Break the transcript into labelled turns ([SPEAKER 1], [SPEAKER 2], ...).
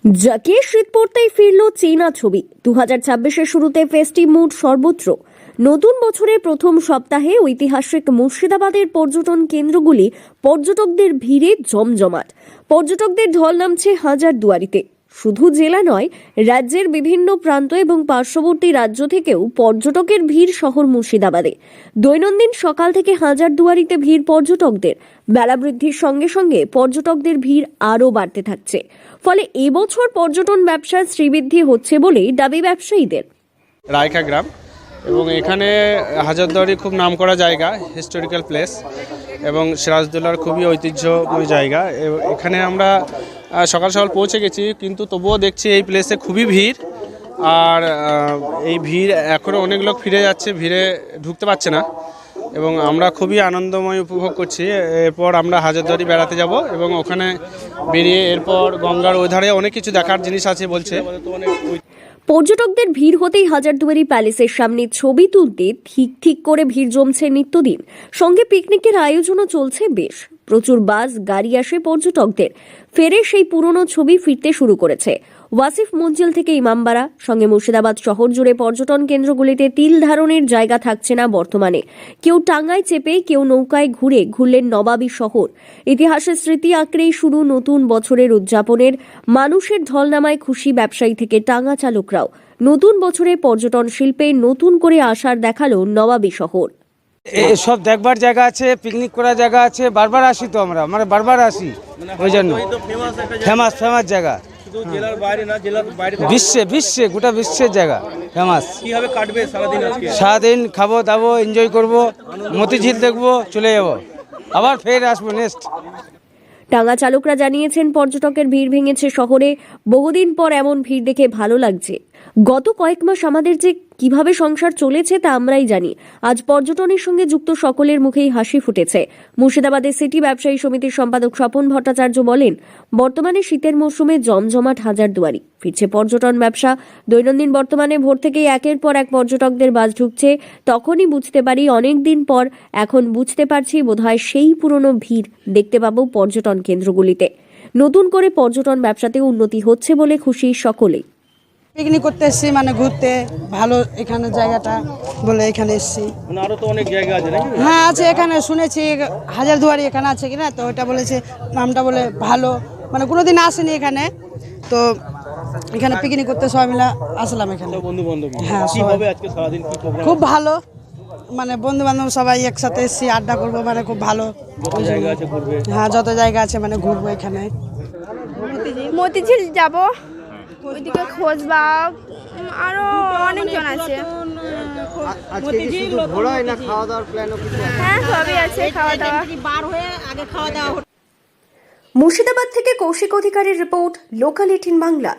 [SPEAKER 1] জাকিয়ে শীত পড়তেই ফিরল চীনা ছবি 2026-এর শুরুতে ফেস্টিভ মুড সর্বত্র। নতুন বছরের প্রথম সপ্তাহে ঐতিহাসিক মুর্শিদাবাদের পর্যটন কেন্দ্রগুলি পর্যটকদের ভিড়ে জমজমাট। পর্যটকদের ঢল নামছে হাজারদুয়ারিতে। শুধু জেলা নয়, রাজ্যের বিভিন্ন প্রান্ত এবং পার্শ্ববর্তী রাজ্য থেকেও পর্যটকের ভিড় শহর মুর্শিদাবাদে। দৈনন্দিন সকাল থেকে হাজারদুয়ারিতে ভিড় পর্যটকদের। বেলা বৃদ্ধির সঙ্গে সঙ্গে পর্যটকদের ভিড় আরও বাড়তে থাকছে। ফলে এবছর পর্যটন ব্যবসার শ্রীবৃদ্ধি হচ্ছে বলেই দাবি ব্যবসায়ীদের।
[SPEAKER 2] রায়কা গ্রাম এবং এখানে হাজারদুয়ারি খুব নামকরা জায়গা, হিস্টোরিক্যাল প্লেস এবং সিরাজদৌল্লার খুবই ঐতিহ্যময় জায়গা। এখানে আমরা সকাল সকাল পৌঁছে গেছি, কিন্তু তবুও দেখছি এই প্লেসে খুবই ভিড়। আর এই ভিড় এখনও অনেক লোক ফিরে যাচ্ছে, ভিড়ে ঢুকতে পারছে না এবং আমরা খুবই আনন্দময় উপভোগ করছি। এরপর আমরা হাজারদুয়ারি বেড়াতে যাব এবং ওখানে বেরিয়ে এরপর গঙ্গার ওই ধারে অনেক কিছু দেখার জিনিস আছে বলছে।
[SPEAKER 1] পর্যটকদের ভিড় হতেই হাজারদুয়ারি প্যালেসের সামনে ছবি তুলতে ঠিক করে ভিড় জমছে নিত্যদিন। সঙ্গে পিকনিকের আয়োজনও চলছে বেশ। প্রচুর বাস গাড়ি আসে পর্যটকদের। ফেরে সেই পুরনো ছবি ফিরতে শুরু করেছে। ওয়াসিফ মঞ্জিল থেকে ইমামবাড়া, সঙ্গে মুর্শিদাবাদ শহর জুড়ে পর্যটন কেন্দ্রগুলিতে তিল ধারণের জায়গা থাকছে না বর্তমানে। কেউ টাঙ্গায় চেপে, কেউ নৌকায় ঘুরলেন নবাবী শহর। ইতিহাসের স্মৃতি আঁকড়েই শুরু নতুন বছরের উদযাপনের। মানুষের ঢল নামায় খুশি ব্যবসায়ী থেকে টাঙ্গা চালকরাও। নতুন বছরে পর্যটন শিল্পে নতুন করে আশার দেখালো নবাবী শহর।
[SPEAKER 3] সব দেখবার জায়গা আছে, পিকনিক করার জায়গা আছে। বারবার আসি তো আমরা, বারবার আসি, ওই জন্য ফেমাস জায়গা। বিশ্বে গোটা বিশ্বের জায়গা ফেমাস। কিভাবে কাটবে সারাদিন? খাবো দাবো, এনজয় করবো, মতিঝিল দেখবো, চলে যাবো, আবার ফের আসবো নেক্সট।
[SPEAKER 1] টাঙ্গা চালকরা জানিয়েছেন, পর্যটকের ভিড় ভেঙেছে শহরে। বহুদিন পর এমন ভিড় দেখে ভালো লাগছে। গত কয়েক মাস আমাদের যে কিভাবে সংসার চলেছে তা আমরাই জানি। আজ পর্যটনের সঙ্গে যুক্ত সকলের মুখেই হাসি ফুটেছে। মুর্শিদাবাদের সিটি ব্যবসায়ী সমিতির সম্পাদক স্বপন ভট্টাচার্য বলেন, বর্তমানে শীতের মৌসুমে জমজমাট হাজারদুয়ারি। ফিরছে পর্যটন ব্যবসা। দৈনন্দিন বর্তমানে ভোর থেকেই একের পর এক পর্যটকদের বাস ঢুকছে। তখনই বুঝতে পারি অনেকদিন পর এখন বুঝতে পারছি বোধহয় সেই পুরনো ভিড় দেখতে পাবো পর্যটন কেন্দ্রগুলিতে। নতুন করে পর্যটন ব্যবসাতে উন্নতি হচ্ছে বলে খুশি সকলেই।
[SPEAKER 4] পিকনিক করতে এসেছি, ঘুরতে ভালো এখানে জায়গাটা বলে এখানে এসেছি।
[SPEAKER 2] আরো তো অনেক জায়গা আছে নাকি?
[SPEAKER 4] হ্যাঁ আছে, এখানে শুনেছি হাজারদুয়ারি এখানে আছে কিনা, তো ওইটা বলেছে, নামটা বলে ভালো, কোনোদিন আসেনি এখানে, তো এখানে পিকনিক করতে সবাই মিলে আসলাম এখানে।
[SPEAKER 2] বন্ধু বান্ধব?
[SPEAKER 4] হ্যাঁ,
[SPEAKER 2] আজকে সারাদিন কি প্রোগ্রাম?
[SPEAKER 4] খুব ভালো, বন্ধু বান্ধব সবাই একসাথে এসেছি, আড্ডা করবো, খুব ভালো। হ্যাঁ, যত জায়গা আছে ঘুরবো এখানে।
[SPEAKER 5] মতিঝিল যাব, ওইদিকে খোঁজবা, আরো অনেকজন আছে। হ্যাঁ, সবই আছে, খাওয়া দাওয়া।
[SPEAKER 1] মুর্শিদাবাদ থেকে কৌশিক অধিকারীর রিপোর্ট, লোকাল 18 বাংলা।